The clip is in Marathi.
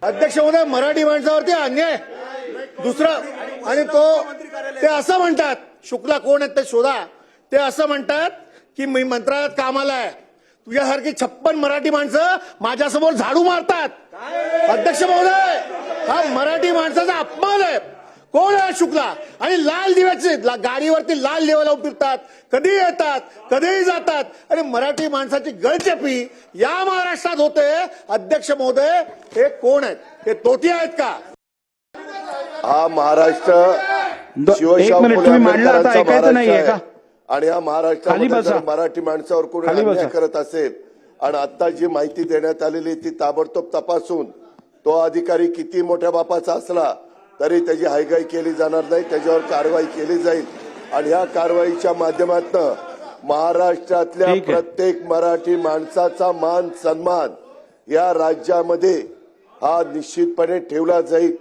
अध्यक्ष महोदय, मराठी माणसावरती अन्याय दुसरं आणि ते असं म्हणतात, शुक्ला कोण आहेत ते शोधा, ते असं म्हणतात की मी मंत्रालयात कामाला आहे, तुझ्यासारखी 56 मराठी माणसं माझ्यासमोर झाडू मारतात. अध्यक्ष महोदय, हा मराठी माणसाचा अपमान आहे. कोण आहे शुक्ला? आणि लाल दिव्याचे गाडीवरती लाल दिवा लावून फिरतात, कधी येतात कधीही जातात, आणि मराठी माणसाची गळचेपी या महाराष्ट्रात होते. अध्यक्ष महोदय, हे कोण आहेत? हे तोती आहेत का? हा महाराष्ट्र एक मिनिट, तुम्ही मांडला आता ऐकायचं नाहीये का? आणि या महाराष्ट्रामध्ये जर मराठी माणसावर कोणी अन्याय करत असेल आणि आता जी माहिती देण्यात आलेली ती ताबडतोब तपासून तो अधिकारी किती मोठ्या बापाचा असला तरी त्याची हायगाई केली जाणार नाही, त्याच्यावर कारवाई केली जाईल. आणि या कारवाईच्या माध्यमातून महाराष्ट्रातल्या प्रत्येक मराठी माणसाचा मान सन्मान या राज्यामध्ये हा निश्चितपणे ठेवला जाईल.